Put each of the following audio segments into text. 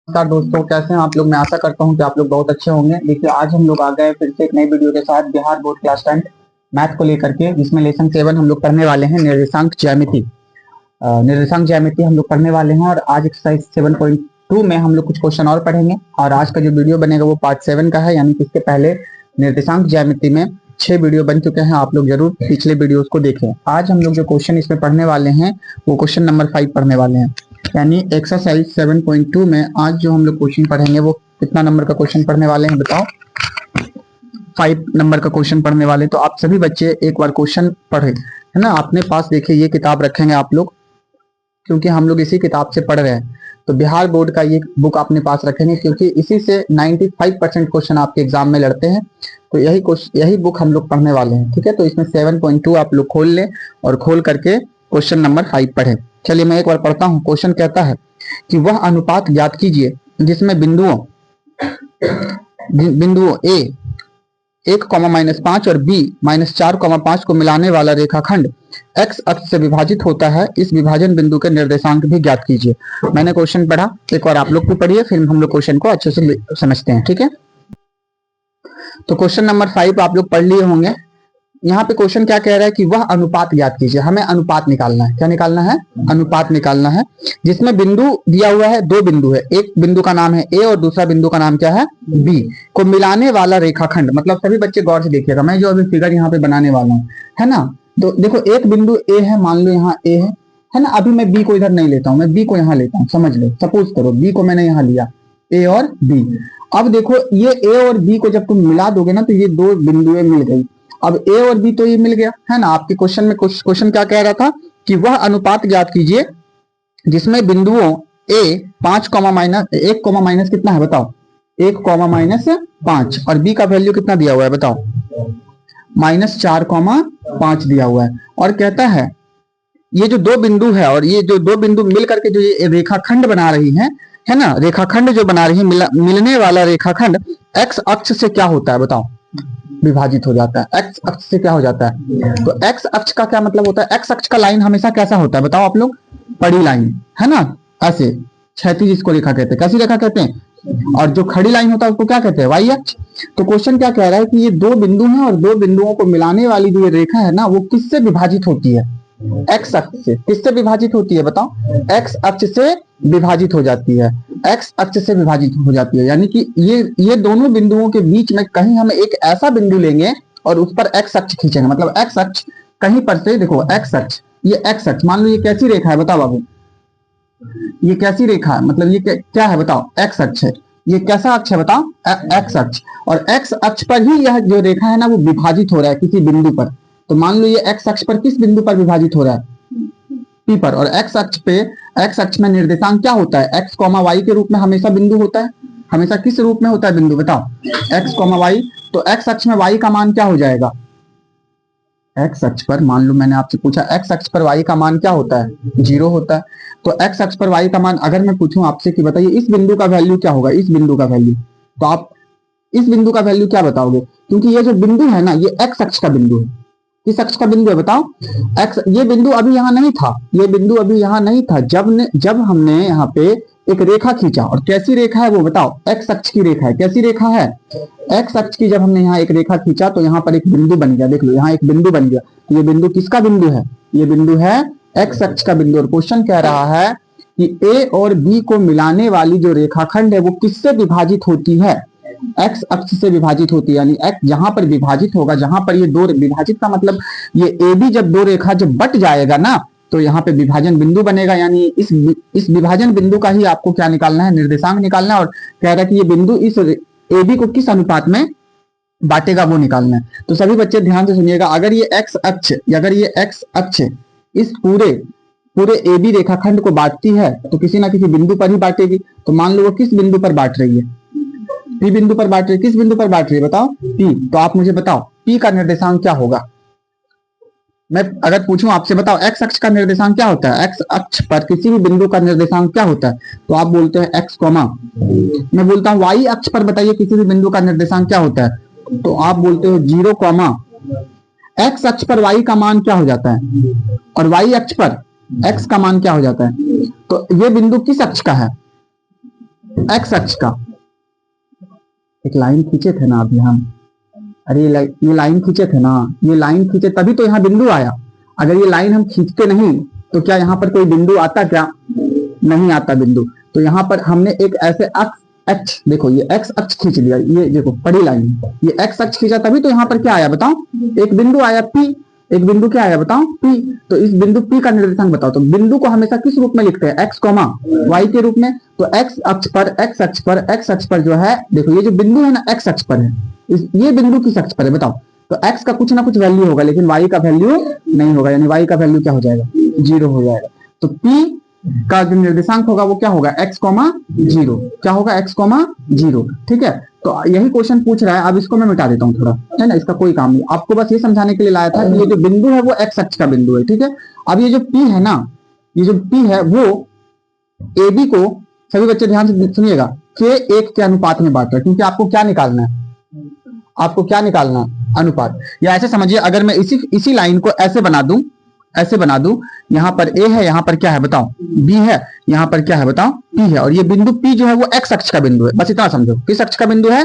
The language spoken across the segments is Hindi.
नमस्कार दोस्तों, कैसे हैं आप लोग। मैं आशा करता हूं कि आप लोग बहुत अच्छे होंगे। देखिए, आज हम लोग आ गए फिर से एक नई वीडियो के साथ बिहार बोर्ड क्लास 10 मैथ को लेकर के, जिसमें लेसन 7 हम लोग पढ़ने वाले हैं, निर्देशांक ज्यामिति। निर्देशांक ज्यामिति हम लोग पढ़ने वाले हैं और आज एक्सरसाइज 7.2 में हम लोग कुछ क्वेश्चन और पढ़ेंगे। और आज का जो वीडियो बनेगा वो पार्ट 7 का है, यानी कि इसके पहले निर्देशांक ज्यामिति में 6 वीडियो बन चुके हैं। आप लोग जरूर पिछले वीडियोस को देखें। आज हम लोग जो क्वेश्चन इसमें पढ़ने वाले हैं वो क्वेश्चन नंबर 5 पढ़ने वाले हैं, यानी एक्सरसाइज 7.2 में आज जो हम लोग क्वेश्चन पढ़ेंगे वो कितना नंबर का क्वेश्चन पढ़ने वाले हैं बताओ। 5 नंबर का क्वेश्चन पढ़ने वाले। तो आप सभी बच्चे एक बार क्वेश्चन पढ़े, है ना। अपने पास देखिए ये किताब रखेंगे आप लोग, क्योंकि हम लोग इसी किताब से पढ़ रहे हैं। तो बिहार बोर्ड का ये बुक अपने पास रखेंगे, क्योंकि इसी से 95% क्वेश्चन आपके एग्जाम में लड़ते हैं। तो यही बुक हम लोग पढ़ने वाले हैं, ठीक है। तो इसमें 7.2 आप लोग खोल लें और खोल करके क्वेश्चन नंबर 5 पढ़े। चलिए मैं एक बार पढ़ता हूं। क्वेश्चन कहता है कि वह अनुपात ज्ञात कीजिए जिसमें बिंदुओं ए 1,-5 और b -4,5 को मिलाने वाला रेखाखंड x अक्ष से विभाजित होता है। इस विभाजन बिंदु के निर्देशांक भी ज्ञात कीजिए। मैंने क्वेश्चन पढ़ा, एक बार आप लोग भी पढ़िए, फिर हम लोग क्वेश्चन को अच्छे से समझते हैं, ठीक है। तो क्वेश्चन नंबर 5 आप लोग पढ़ लिए होंगे। यहाँ पे क्वेश्चन क्या कह रहा है कि वह अनुपात ज्ञात कीजिए। हमें अनुपात निकालना है। क्या निकालना है? अनुपात निकालना है, जिसमें बिंदु दिया हुआ है, 2 बिंदु है। एक बिंदु का नाम है ए और दूसरा बिंदु का नाम क्या है? बी को मिलाने वाला रेखाखंड। मतलब सभी बच्चे गौर से देखिएगा, मैं जो अभी फिगर यहाँ पे बनाने वाला हूँ, है ना। तो देखो एक बिंदु ए है, मान लो यहाँ ए है ना। अभी मैं बी को इधर नहीं लेता हूँ, मैं बी को यहाँ लेता हूँ, समझ लो। सपोज करो बी को मैंने यहाँ लिया, ए और बी। अब देखो ये ए और बी को जब तुम मिला दोगे ना, तो ये 2 बिंदुएं मिल गई। अब ए और बी तो ये मिल गया, है ना। आपके क्वेश्चन में क्वेश्चन क्या कह रहा था कि वह अनुपात ज्ञात कीजिए जिसमें बिंदुओं ए 1, कितना है बताओ? 1, -5 और बी का वैल्यू कितना दिया हुआ है बताओ? -4,5 दिया हुआ है। और कहता है ये जो 2 बिंदु है और ये जो 2 बिंदु मिल करके जो ये रेखाखंड बना रही है ना, रेखाखंड जो बना रही है, मिलने वाला रेखाखंड एक्स अक्ष से क्या होता है बताओ? विभाजित हो जाता है। एक्स अक्ष से क्या हो जाता है? तो एक्स अक्ष का क्या मतलब होता है? एक्स अक्ष का लाइन हमेशा कैसा होता है बताओ आप लोग? बड़ी लाइन, है ना। ऐसे क्षैतिज इसको रेखा कहते हैं। कैसी रेखा कहते हैं? और जो खड़ी लाइन होता है उसको क्या कहते हैं? वाई अक्ष। तो क्वेश्चन क्या कह रहा है कि ये 2 बिंदु हैं और 2 बिंदुओं को मिलाने वाली जो ये रेखा है ना, वो किससे विभाजित होती है? एक्स अक्ष से। किससे विभाजित होती है बताओ? एक्स अक्ष से विभाजित हो जाती है। एक्स अक्ष से विभाजित हो जाती है, यानी कि ये दोनों बिंदुओं के बीच में कहीं हम एक ऐसा बिंदु लेंगे और उस पर एक्स अक्ष खींचेंगे। मतलब एक्स अक्ष कहीं पर से, देखो एक्स अक्ष, ये एक्स अक्ष मान लो ये कैसी रेखा है बताओ बाबू? ये कैसी रेखा है? मतलब ये क्या है बताओ? एक्स अक्ष है। ये कैसा अक्ष है बताओ? एक्स अक्ष। और एक्स अक्ष पर ही यह जो रेखा है ना वो विभाजित हो रहा है किसी बिंदु पर। तो मान लो ये एक्स अक्ष पर किस बिंदु पर विभाजित हो रहा है? पी पर। और एक्स अक्ष पे, एक्स अक्ष में निर्देशांक क्या होता है? एक्स, वाई के रूप में हमेशा बिंदु होता है। हमेशा किस रूप में होता है बिंदु बताओ? X, Y. तो एक्स अक्ष में वाई का मान क्या हो जाएगा? एक्स अक्ष पर मान लो मैंने आपसे पूछा एक्स अक्ष पर वाई का मान क्या होता है? 0 होता है। तो एक्स अक्ष पर वाई का मान, अगर मैं पूछूं आपसे कि बताइए इस बिंदु का वैल्यू क्या होगा? इस बिंदु का वैल्यू, तो आप इस बिंदु का वैल्यू क्या बताओगे? क्योंकि ये जो बिंदु है ना, ये एक्स अक्ष का बिंदु है। किस अक्ष का बिंदु है बताओ? एक्स। ये बिंदु अभी यहाँ नहीं था, ये बिंदु अभी यहाँ नहीं था जब हमने यहाँ पे एक रेखा खींचा। और कैसी रेखा है वो बताओ? एक्स अक्ष की रेखा है। कैसी रेखा है? एक्स अक्ष की। जब हमने यहाँ एक रेखा खींचा तो यहाँ पर एक बिंदु बन गया। देख लो यहाँ एक बिंदु बन गया। तो ये बिंदु किसका बिंदु है? ये बिंदु है एक्स अक्ष का बिंदु। और क्वेश्चन कह रहा है कि ए और बी को मिलाने वाली जो रेखाखंड है वो किससे विभाजित होती है? एक्स अक्ष से विभाजित होती है। यानी एक्स जहां पर विभाजित होगा, जहां पर ये 2 विभाजित का मतलब ये ए बी जब 2 रेखा जब बट जाएगा ना, तो यहाँ पे विभाजन बिंदु बनेगा। यानी इस विभाजन बिंदु का ही आपको क्या निकालना है? निर्देशांक निकालना है। और कह रहा है कि ये बिंदु इस ए बी को किस अनुपात में बांटेगा वो निकालना है। तो सभी बच्चे ध्यान से सुनिएगा। अगर ये एक्स अक्ष इस पूरे ए बी रेखाखंड को बांटती है तो किसी ना किसी बिंदु पर ही बांटेगी। तो मान लो वो किस बिंदु पर बांट रही है? पी बिंदु पर बांट रही है। किस बिंदु पर बांट रही है बताओ? पी। तो आप मुझे बताओ पी का निर्देशांक क्या होगा? मैं अगर पूछूं आपसे, बताओ एक्स अक्ष का निर्देशांक क्या होता है? एक्स अक्ष पर किसी भी बिंदु का निर्देशांक क्या होता है? तो आप बोलते हैं एक्स, मैं बोलता हूं वाई अक्ष पर बताइए किसी भी बिंदु का निर्देशांक क्या होता है? तो आप बोलते हो 0, एक्स अक्ष पर वाई का मान क्या हो जाता है? और वाई अक्ष पर एक्स का मान क्या हो जाता है? तो ये बिंदु किस अक्ष का है? एक्स अक्ष का, एक लाइन खींचे थे ना अभी हम, अरे ये लाइन खींचे थे ना, ये लाइन खींचे तभी तो यहाँ बिंदु आया। अगर ये लाइन हम खींचते नहीं तो क्या यहाँ पर कोई बिंदु आता? क्या नहीं आता बिंदु। तो यहाँ पर हमने एक ऐसे अक्ष, देखो ये एक्स अक्ष खींच लिया, ये देखो बड़ी लाइन, ये एक्स अक्ष खींचा तभी तो यहाँ पर क्या आया बताओ? एक बिंदु आया P। एक बिंदु क्या आया बताओ? P। तो इस बिंदु P का निर्देशांक बताओ। तो बिंदु को हमेशा किस रूप में लिखते हैं? x, y के रूप में। तो x अक्ष पर जो है, देखो ये जो बिंदु है ना x अक्ष पर है, ये बिंदु किस अक्ष पर है बताओ? तो x का कुछ ना कुछ वैल्यू होगा, लेकिन y का वैल्यू नहीं होगा, यानी y का वैल्यू क्या हो जाएगा? 0 हो जाएगा। तो P का जो निर्देशांक होगा वो क्या होगा? x, 0। क्या होगा? x, 0। ठीक है, तो यही क्वेश्चन पूछ रहा है। अब इसको मैं मिटा देता हूँ थोड़ा, है ना, इसका कोई काम नहीं, आपको बस ये समझाने के लिए लाया था कि ये जो बिंदु है वो x अक्ष का बिंदु है। ठीक है, अब ये जो P है ना, ये जो P है वो AB को, सभी बच्चे ध्यान से सुनिएगा, K1 के अनुपात में बांट रहा है, क्योंकि आपको क्या निकालना है? आपको क्या निकालना? अनुपात। या ऐसे समझिए, अगर मैं इसी लाइन को ऐसे बना दूं, यहाँ पर A है, यहाँ पर क्या है बताओ? B है, यहाँ पर क्या है बताओ? P है, और ये बिंदु P जो है वो x अक्ष का बिंदु है। बस इतना समझो, किस अक्ष का बिंदु है?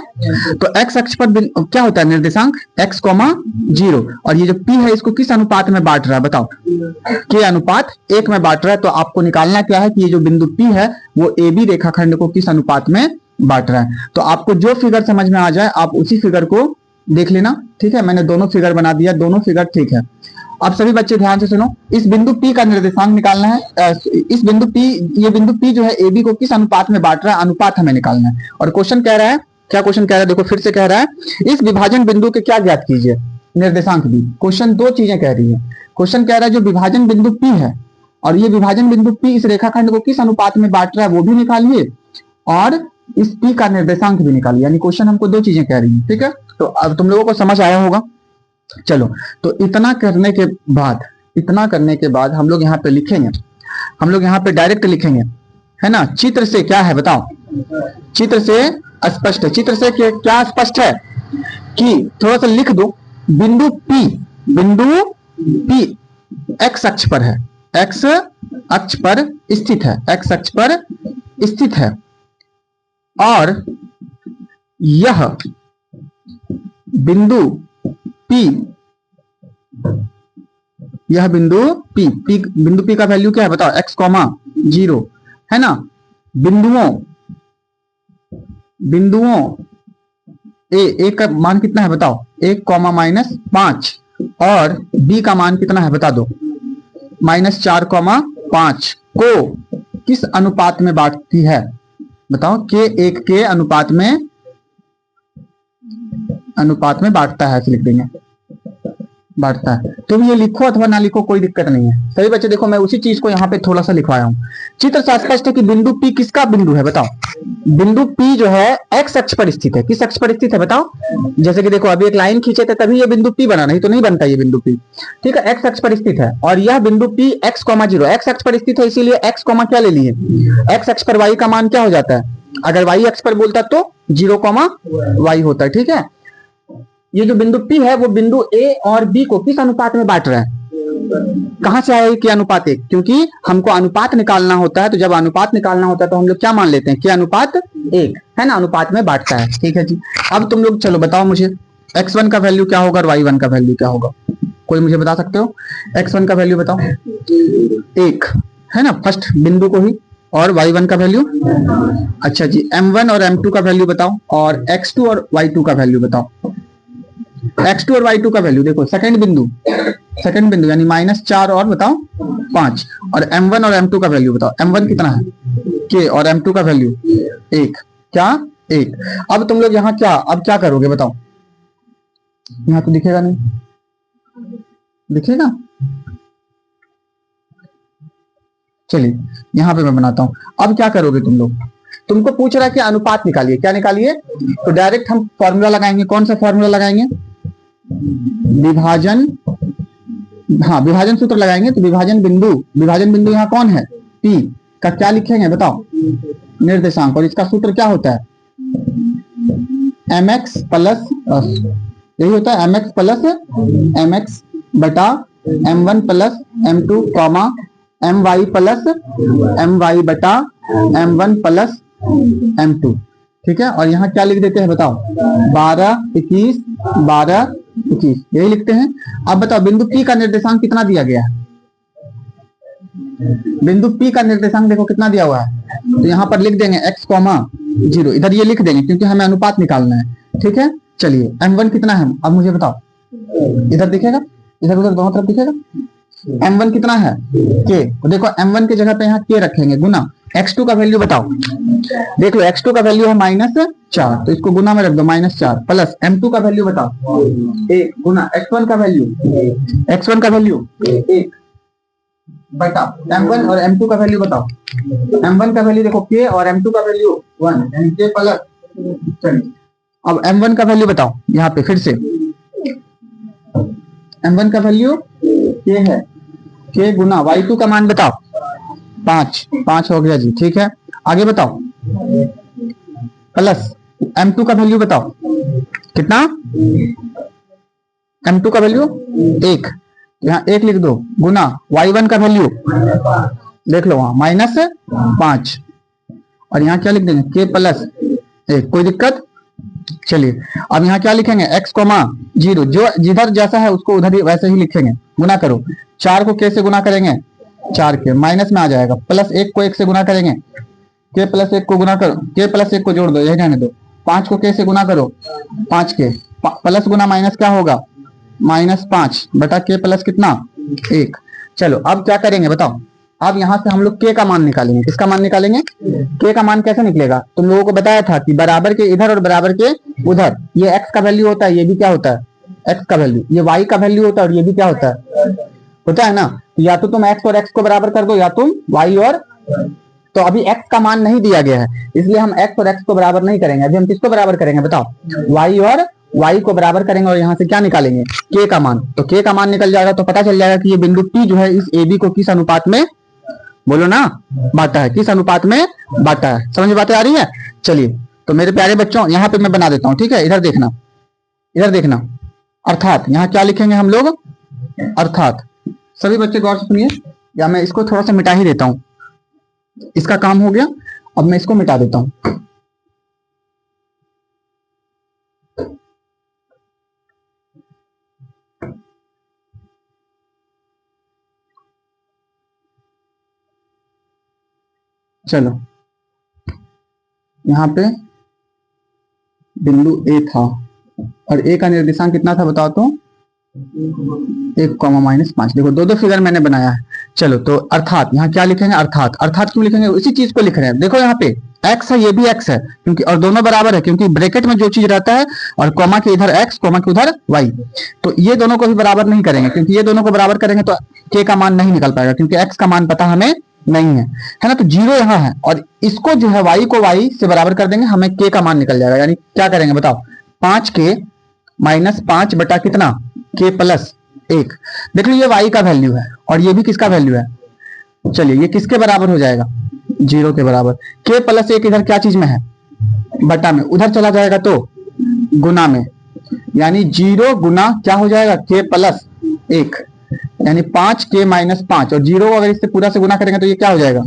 तो x अक्ष पर क्या होता है निर्देशांक? x, 0। और ये जो P है इसको किस अनुपात में बांट रहा है बताओ? K अनुपात 1 में बांट रहा है। तो आपको निकालना क्या है कि ये जो बिंदु P है वो AB रेखाखंड को किस अनुपात में बांट रहा है। तो आपको जो फिगर समझ में आ जाए आप उसी फिगर को देख लेना। ठीक है, मैंने दोनों फिगर बना दिया, दोनों फिगर ठीक है। अब सभी बच्चे ध्यान से सुनो, इस बिंदु P का निर्देशांक निकालना है। इस बिंदु P, ये बिंदु P जो है AB को किस अनुपात में बांट रहा है, अनुपात हमें निकालना है। और क्वेश्चन कह रहा है, क्या क्वेश्चन कह रहा है? देखो फिर से कह रहा है, इस विभाजन बिंदु के क्या ज्ञात कीजिए? निर्देशांक भी। क्वेश्चन दो चीजें कह रही है। क्वेश्चन कह रहा है जो विभाजन बिंदु P है और ये विभाजन बिंदु P इस रेखाखंड को किस अनुपात में बांट रहा है वो भी निकालिए, और इस P का निर्देशांक भी निकालिए। यानी क्वेश्चन हमको दो चीजें कह रही है। ठीक है, तो अब तुम लोगों को समझ आया होगा। चलो, तो इतना करने के बाद हम लोग यहाँ पे लिखेंगे, हम लोग यहाँ पे डायरेक्ट लिखेंगे, है ना। चित्र से क्या है बताओ? चित्र से स्पष्ट है। चित्र से क्या स्पष्ट है कि थोड़ा सा लिख दो, बिंदु P x अक्ष पर है, x अक्ष पर स्थित है, x अक्ष पर स्थित है, और यह बिंदु P, यह बिंदु बिंदु P का वैल्यू क्या है बताओ? x, 0, है ना। बिंदुओं A का मान कितना है बताओ? 1, -5, और B का मान कितना है बता दो? -4, 5 को किस अनुपात में बांटती है बताओ? K1 के अनुपात में बांटता है, ऐसे लिख देंगे, बांटता है। तुम ये लिखो अथवा ना लिखो कोई दिक्कत नहीं है। सभी बच्चे देखो, मैं उसी चीज को यहाँ पे थोड़ा सा लिखवाया हूँ। चित्र से स्पष्ट है कि बिंदु P किसका बिंदु है बताओ? बिंदु P जो है x अक्ष पर स्थित है। किस अक्ष पर स्थित है बताओ? जैसे कि देखो अभी एक लाइन खींचे थे तभी ये बिंदु P बना, नहीं तो नहीं बनता ये बिंदु P। ठीक है, x अक्ष पर स्थित है, और यह बिंदु P x, 0 x अक्ष पर स्थित है, इसीलिए x, क्या ले लिए? x अक्ष पर y का मान क्या हो जाता है? अगर y अक्ष पर बोलता तो 0, y होता है। ठीक है, ये जो बिंदु P है वो बिंदु A और B को किस अनुपात में बांट रहा है? कहां से आया कि अनुपात 1? क्योंकि हमको अनुपात निकालना होता है, तो जब अनुपात निकालना होता है तो हम लोग क्या मान लेते हैं कि अनुपात 1 है ना, अनुपात में बांटता है। ठीक है जी, अब तुम लोग चलो बताओ मुझे x1 का वैल्यू क्या होगा और y1 का वैल्यू क्या होगा? कोई मुझे बता सकते हो? x1 का वैल्यू बताओ, 1 है ना, फर्स्ट बिंदु को ही, और y1 का वैल्यू? अच्छा जी, m1 और m2 का वैल्यू बताओ, और x2 और y2 का वैल्यू बताओ। x2 और y2 का वैल्यू देखो, सेकंड बिंदु यानी -4 और बताओ 5, और m1 और m2 का वैल्यू बताओ। m1 कितना है? k, और m2 का वैल्यू 1, क्या? 1। अब तुम लोग यहाँ क्या करोगे बताओ? यहाँ तो दिखेगा नहीं, दिखेगा? चलिए यहाँ पे मैं बनाता हूं। अब क्या करोगे तुम लोग? तुमको पूछ रहा है कि अनुपात निकालिए, क्या निकालिए? तो डायरेक्ट हम फॉर्मूला लगाएंगे। कौन सा फॉर्मूला लगाएंगे? विभाजन सूत्र लगाएंगे। तो विभाजन बिंदु यहाँ कौन है? P का क्या लिखेंगे बताओ? निर्देशांक। और इसका सूत्र क्या होता है? mx प्लस, यही होता है mx प्लस mx बटा m1 plus m2, my plus my बटा m1 प्लस M2, ठीक है। और यहाँ क्या लिख देते हैं बताओ, 12 21 12 21, यही लिखते हैं। अब बताओ बिंदु P का निर्देशांक कितना दिया गया है? बिंदु P का निर्देशांक देखो कितना दिया हुआ है, तो यहाँ पर लिख देंगे x, 0, इधर ये लिख देंगे क्योंकि हमें अनुपात निकालना है, ठीक है। चलिए M1 कितना है, अब मुझे बताओ, इधर दिखेगा, इधर उधर दोनों तरफ दिखेगा। M1 कितना है k, तो देखो M1 की जगह पे यहाँ k रखेंगे, गुना x2 का वैल्यू बताओ, देख लो x2 का वैल्यू है -4, तो इसको गुना में रख दो -4, प्लस M2 का वैल्यू बताओ 1, गुना x1 का वैल्यू 1 बटा M1 और M2 का वैल्यू बताओ। M1 का वैल्यू देखो k और M2 का वैल्यू 1, यानी k प्लस। चलिए अब M1 का वैल्यू बताओ, यहाँ पे फिर से M1 का वैल्यू k है, k गुना y2 का मान बताओ 5 हो गया जी, ठीक है। आगे बताओ, प्लस M2 का वैल्यू बताओ कितना, M2 का वैल्यू 1, यहाँ 1 लिख दो, गुना y1 का वैल्यू देख लो वहां -5, और यहाँ क्या लिख देंगे k प्लस 1, कोई दिक्कत। चलिए अब यहाँ क्या लिखेंगे x, 0, जो जिधर जैसा है उसको उधर ही वैसे ही लिखेंगे, गुना करो। 4 को k से गुना करेंगे 4 के माइनस में आ जाएगा, प्लस 1 को 1 से गुना करेंगे, k प्लस 1 को गुना करो, k प्लस 1 को जोड़ दो, यही रहने दो। 5 को k से गुना करो, 5 के प्लस गुना माइनस क्या होगा, -5 बटा k प्लस कितना 1। चलो अब क्या करेंगे बताओ, अब यहाँ से हम लोग k का मान निकालेंगे। किसका मान निकालेंगे, k का मान कैसे निकलेगा, तुम लोगों को बताया था कि बराबर के इधर और बराबर के उधर, ये x का वैल्यू होता है, ये भी क्या होता है x का वैल्यू, ये y का वैल्यू होता है और ये भी क्या होता है ना। या तो तुम x और x को बराबर कर दो, या तुम y और, तो अभी x का मान नहीं दिया गया है इसलिए हम x और x को बराबर नहीं करेंगे। अभी हम किसको बराबर करेंगे बताओ, y और y को बराबर करेंगे, और यहाँ से क्या निकालेंगे k का मान। तो k का मान निकल जाएगा तो पता चल जाएगा कि ये बिंदु P जो है इस AB को किस अनुपात में, बोलो ना, बांटा है, किस अनुपात में बांटा है। समझ में बातें आ रही है। चलिए तो मेरे प्यारे बच्चों यहाँ पे मैं बना देता हूँ, ठीक है। इधर देखना, अर्थात यहाँ क्या लिखेंगे हम लोग, अर्थात। सभी बच्चे गौर से सुनिए, या मैं इसको थोड़ा सा मिटा ही देता हूँ, इसका काम हो गया, अब मैं इसको मिटा देता हूँ। चलो यहाँ पे बिंदु A था और A का निर्देशांक कितना था बताओ तो, 1, -5। देखो दो फिगर मैंने बनाया है। चलो तो अर्थात यहाँ क्या लिखेंगे, अर्थात क्यों लिखेंगे, उसी चीज को लिख रहे हैं। देखो यहाँ पे x है, ये भी x है, क्योंकि और दोनों बराबर है, क्योंकि ब्रैकेट में जो चीज रहता है और कॉमा के इधर x, कॉमा के उधर y, तो ये दोनों को भी बराबर नहीं करेंगे, क्योंकि ये दोनों को बराबर करेंगे तो k का मान नहीं निकल पाएगा, क्योंकि x का मान पता हमें नहीं है ना। तो 0 यहाँ है और इसको जो है y को y से बराबर कर देंगे, हमें k का मान निकल जाएगा। यानी क्या करेंगे बताओ, 5k -5 बटा कितना, k प्लस 1। देख लो ये y का वैल्यू है और ये भी किसका वैल्यू है। चलिए ये किसके बराबर हो जाएगा, 0 के बराबर। k प्लस 1 इधर क्या चीज में है, बटा में, उधर चला जाएगा तो गुना में, यानी 0 गुना क्या हो जाएगा, k प्लस 1, यानी 5k -5, और 0 अगर इससे पूरा से गुना करेंगे तो ये क्या हो जाएगा,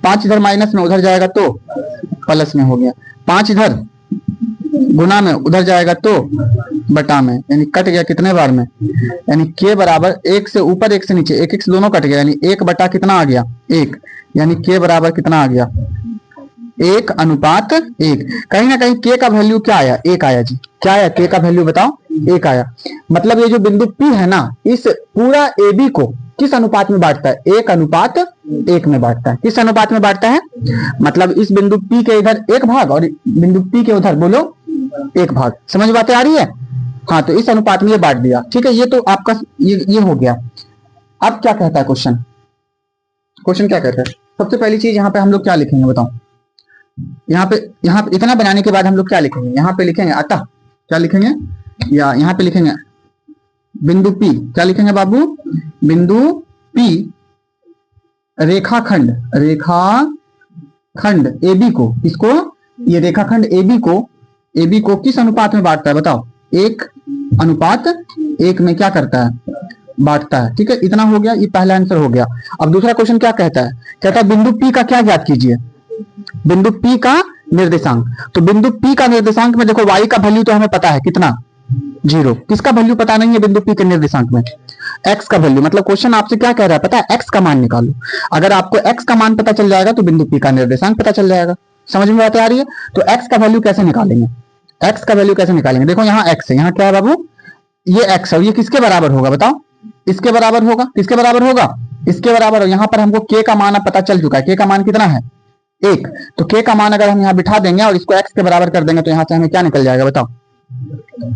5 इधर माइनस में, उधर जाएगा तो प्लस में हो गया, 5 इधर गुना में, उधर जाएगा तो बटा में, यानी कट गया कितने बार में, यानी k बराबर 1 से ऊपर 1 से नीचे, 1 1 दोनों कट गया, यानी 1 बटा कितना आ गया 1, यानी k बराबर कितना आ गया 1:1। कहीं ना कहीं k का वैल्यू क्या आया, 1 आया जी। क्या आया, k का वैल्यू बताओ 1 आया। मतलब ये जो बिंदु P है ना, इस पूरा AB को किस अनुपात में बांटता है, 1:1 में बांटता है। किस अनुपात में बांटता है, मतलब इस बिंदु P के इधर 1 भाग और बिंदु P के उधर बोलो 1 भाग। समझ बातें आ रही है। हाँ तो इस अनुपात में ये बांट दिया, ठीक है। ये तो आपका ये हो गया। अब क्या कहता है क्वेश्चन क्या कहता है, सबसे पहली चीज यहाँ पे हम लोग क्या लिखेंगे बताओ, यहाँ पे इतना बनाने के बाद हम लोग क्या लिखेंगे, यहाँ पे लिखेंगे अतः, क्या लिखेंगे, या यहाँ पे लिखेंगे बिंदु P, क्या लिखेंगे बाबू, बिंदु P रेखाखंड AB को, इसको, ये रेखाखंड AB को किस अनुपात में बांटता है बताओ, 1:1 में क्या करता है, बांटता है। ठीक है, इतना हो गया, ये पहला आंसर हो गया। अब दूसरा क्वेश्चन क्या कहता है, कहता है बिंदु P का क्या ज्ञात कीजिए, बिंदु P का निर्देशांक। तो बिंदु P का निर्देशांक में देखो y का वैल्यू तो हमें पता है कितना, 0। किसका वैल्यू पता नहीं है बिंदु P के निर्देशांक में? x का वैल्यू। मतलब क्वेश्चन आपसे क्या कह रहा है पता है, x का मान निकालो। अगर आपको x का मान पता चल जाएगा तो बिंदु P का निर्देशांक पता चल जाएगा। समझ में बात आ रही है? तो x का वैल्यू कैसे निकालेंगे? x का वैल्यू कैसे निकालेंगे? देखो यहाँ x है, यहाँ क्या है बाबू, ये x है, ये किसके बराबर होगा बताओ? इसके बराबर होगा। किसके बराबर होगा? इसके बराबर। यहाँ पर हमको k का मान अब पता चल चुका है। k का मान कितना है? 1। तो k का मान अगर हम यहाँ बिठा देंगे और इसको x के बराबर कर देंगे तो यहाँ से हमें क्या निकल जाएगा बताओ?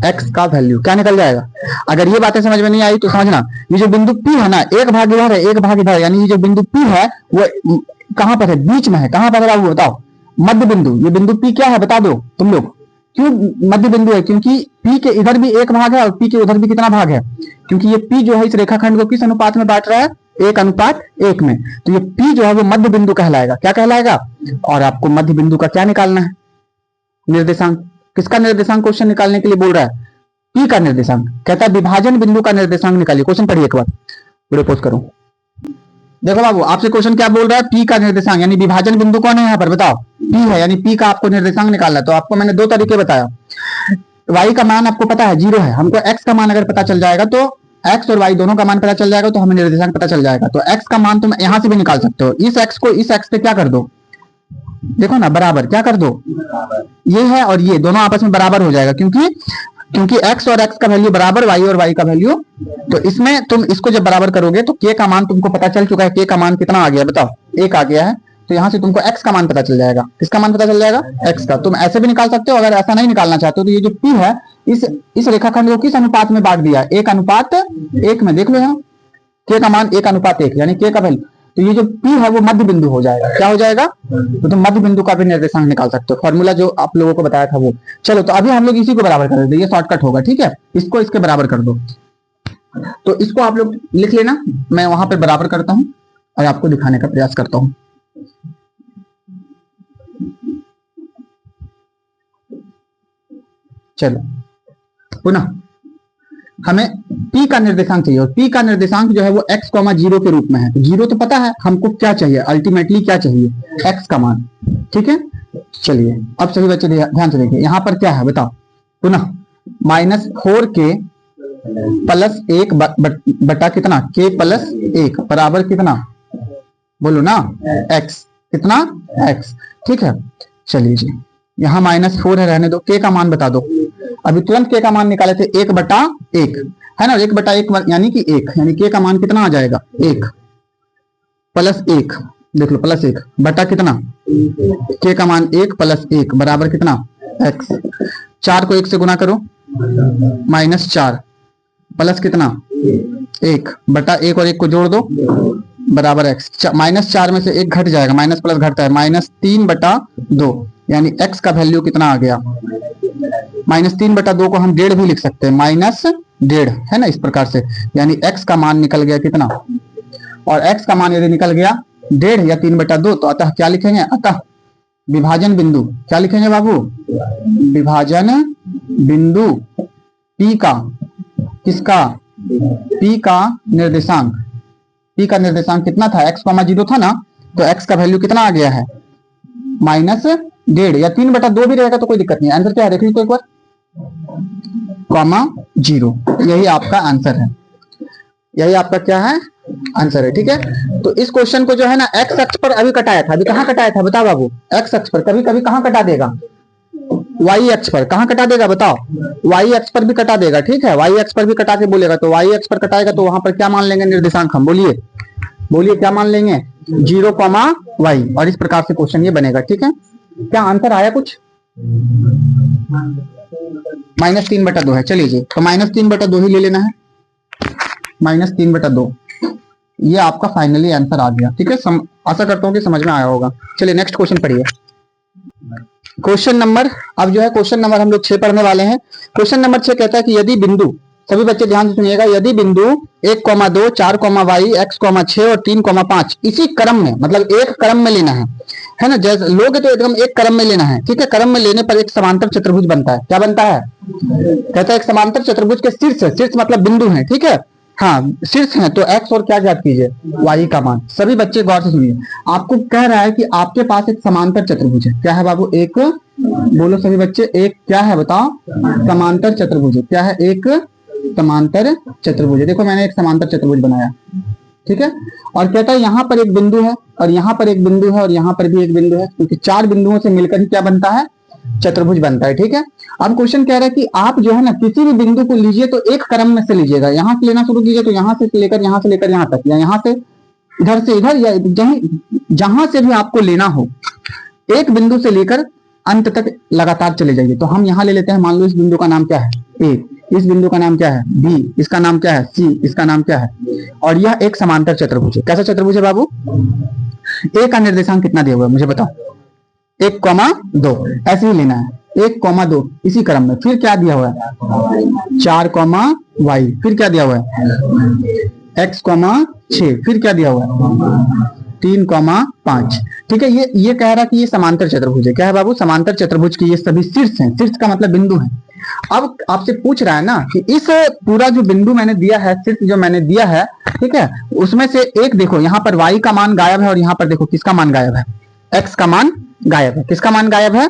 x का वैल्यू क्या निकल जाएगा? अगर ये बातें समझ में नहीं आई तो समझना, ये जो बिंदु P है ना, एक भाग इधर है, एक भाग इधर, यानी ये जो बिंदु P है वो कहां पर है? बीच में है। कहां पर है बाबू बताओ? मध्य बिंदु। ये बिंदु P क्या है बता दो तुम लोग? क्यों मध्य बिंदु है? क्योंकि P के इधर भी एक भाग है और P के उधर भी कितना भाग है? क्योंकि ये P जो है इस रेखाखंड को किस अनुपात में बांट रहा है? 1:1 में। तो ये P जो है वो मध्य बिंदु कहलाएगा। क्या कहलाएगा? और आपको मध्य बिंदु का क्या निकालना है? निर्देशांक। किसका निर्देशांक क्वेश्चन निकालने के लिए बोल रहा है? P का निर्देशांक। कहता है विभाजन बिंदु का निर्देशांक निकालिए। क्वेश्चन पढ़िए एक बार, वीडियो पोस्ट करो। देखो बाबू आपसे क्वेश्चन क्या बोल रहा है? P का निर्देशांक, यानी विभाजन बिंदु कौन है यहाँ पर बताओ? P है, यानी P का आपको निर्देशांक निकालना है। तो आपको मैंने 2 तरीके बताया। y का मान आपको पता है 0 है, हमको x का मान अगर पता चल जाएगा तो x और y दोनों का मान पता चल जाएगा तो हमें निर्देशांक पता चल जाएगा। तो x का मान तुम यहां से भी निकाल सकते हो। इस x को इस x पे क्या कर दो, देखो ना, बराबर। क्या कर दो? ये है और ये दोनों आपस में बराबर हो जाएगा, क्योंकि x और x का वैल्यू बराबर, y और y का वैल्यू। तो इसमें तुम इसको जब बराबर करोगे तो k का मान तुमको पता चल चुका है। k का मान कितना आ गया बताओ? 1 आ गया है। तो यहाँ से तुमको x का मान पता चल जाएगा। किसका मान पता चल जाएगा? x का। तुम ऐसे भी निकाल सकते हो। अगर ऐसा नहीं निकालना चाहते हो तो ये जो P है इस रेखाखंड को किस अनुपात में बांट दिया? 1:1 में। देख लो यहाँ k का मान 1:1, यानी k का वैल्यू। तो ये जो P है वो मध्य बिंदु हो जाएगा। क्या हो जाएगा? तो तुम मध्य बिंदु का भी निर्देशांक निकाल सकते हो। फॉर्मूला जो आप लोगों को बताया था वो। चलो तो अभी हम लोग इसी को बराबर कर देते, ये शॉर्टकट होगा। ठीक है, इसको इसके बराबर कर दो। तो इसको आप लोग लिख लेना, मैं वहां पर बराबर करता हूं और आपको दिखाने का प्रयास करता हूं। चलो पुनः हमें P का निर्देशांक चाहिए और P का निर्देशांक जो है वो x, 0 के रूप में है। तो 0 तो पता है हमको क्या चाहिए, अल्टीमेटली क्या चाहिए? x का मान। ठीक है, चलिए अब सभी बच्चे ध्यान से देखिए, यहाँ पर क्या है बताओ? पुनः -4k + 1 बटा कितना? k + 1 बराबर कितना? बोलो ना, x। कितना? x। ठीक है, चलिए जी, यहाँ -4 है, रहने दो। k का मान बता दो। अभी तुरंत k का मान निकाले थे, 1/1 है ना, 1/1 यानी कि 1, यानी k का मान कितना आ जाएगा? 1 + 1, देख लो, +1 बटा कितना? k का मान 1 + 1 बराबर कितना? x। 4 को 1 से गुना करो, -4 प्लस कितना? 1 बटा 1 और 1 को जोड़ दो बराबर x। -4 में से 1 घट जाएगा, माइनस प्लस घटता है, -3/2, यानी x का वैल्यू कितना आ गया? -3/2 को हम 1.5 भी लिख सकते हैं, -1.5 है ना, इस प्रकार से। यानी x का मान निकल गया कितना? और x का मान यदि निकल गया 1.5 या 3/2 तो अतः क्या लिखेंगे? अतः विभाजन बिंदु। क्या लिखेंगे बाबू? विभाजन बिंदु P का, किसका? P का निर्देशांक। P का निर्देशांक कितना था? x, 0 था ना, तो x का वैल्यू कितना आ गया है? -1.5 या 3/2 भी रहेगा तो कोई दिक्कत नहीं। आंसर क्या है देख लीजिए एक बार, 0। यही आपका आंसर है, यही आपका क्या है? आंसर है। ठीक है, तो इस क्वेश्चन को जो है ना x अक्ष पर अभी कटाया था। अभी कहाँ कटाया था बताओ बाबू? x अक्ष पर। कभी कभी कहाँ कटा देगा? y अक्ष पर। कहाँ कटा देगा बताओ? y अक्ष पर भी कटा देगा। ठीक है, y अक्ष पर भी कटा के बोलेगा, तो y अक्ष पर कटाएगा तो वहां पर क्या मान लेंगे निर्देशांक हम? बोलिए क्या मान लेंगे? 0, y। और इस प्रकार से क्वेश्चन ये बनेगा। ठीक है, क्या आंसर आया कुछ? -3/2 है। चलिए जी, तो -3/2 ही ले लेना है, -3/2। ये आपका फाइनली आंसर आ गया। ठीक है, आशा करता हूँ कि समझ में आया होगा। चलिए नेक्स्ट क्वेश्चन पढ़िए। क्वेश्चन नंबर, अब जो है क्वेश्चन नंबर हम लोग 6 पढ़ने वाले हैं। क्वेश्चन नंबर 6 कहता है कि यदि बिंदु, सभी बच्चे ध्यान से सुनिएगा, यदि बिंदु 1, 2, 4, y, x, 6 और 3, 5 इसी क्रम में, मतलब एक क्रम में लेना है ना, जैसे लोगे तो एकदम एक क्रम में लेना है। ठीक है, क्रम में लेने पर एक समांतर चतुर्भुज बनता है। क्या बनता है? कहता है एक समांतर चतुर्भुज के शीर्ष मतलब बिंदु है। ठीक है, हाँ शीर्ष है तो एक्स और क्या ज्ञात कीजिए, वाई का मान। सभी बच्चे गौर से सुनिए, आपको कह रहा है कि आपके पास एक समांतर चतुर्भुज है। क्या है बाबू? एक, बोलो सभी बच्चे, एक क्या है बताओ? समांतर चतुर्भुज है। क्या है? एक समांतर चतुर्भुज है। देखो मैंने एक समांतर चतुर्भुज बनाया, ठीक है। और कहता है यहाँ पर एक बिंदु है और यहाँ पर एक बिंदु है और यहाँ पर भी एक बिंदु है, क्योंकि चार बिंदुओं से मिलकर ही क्या बनता है? चतुर्भुज बनता है, ठीक है। अब क्वेश्चन कह रहा है कि आप जो है ना किसी भी बिंदु को लीजिए तो एक क्रम में से लीजिएगा। यहाँ से लेना शुरू कीजिए तो यहाँ से लेकर यहाँ तक, या यहाँ से इधर या जहां से भी आपको लेना हो, एक बिंदु से लेकर अंत तक लगातार चले जाइए। तो हम यहाँ ले लेते हैं, मान लो इस बिंदु का नाम क्या है? ए, इस बिंदु का नाम क्या है? बी, इसका नाम क्या है? सी, इसका नाम क्या है? और यह एक समांतर चतुर्भुज है। कैसा चतुर्भुज है बाबू? ए का निर्देशांक कितना दिया हुआ है मुझे बताओ? 1,2, ऐसे ही लेना है, 1,2 इसी क्रम में। फिर क्या दिया हुआ है? 4,y। फिर क्या दिया हुआ है? x,6। फिर क्या दिया हुआ है? 3,5। ठीक है, ये कह रहा है कि ये समांतर चतुर्भुज है। क्या है बाबू? समांतर चतुर्भुज की ये सभी शीर्ष हैं। शीर्ष का मतलब बिंदु है। अब आपसे पूछ रहा है ना कि इस पूरा जो बिंदु मैंने दिया है, शीर्ष जो मैंने दिया है, ठीक है, उसमें से एक देखो यहाँ पर y का मान गायब है और यहाँ पर देखो किसका मान गायब है? x का मान गायब है। किसका मान गायब है?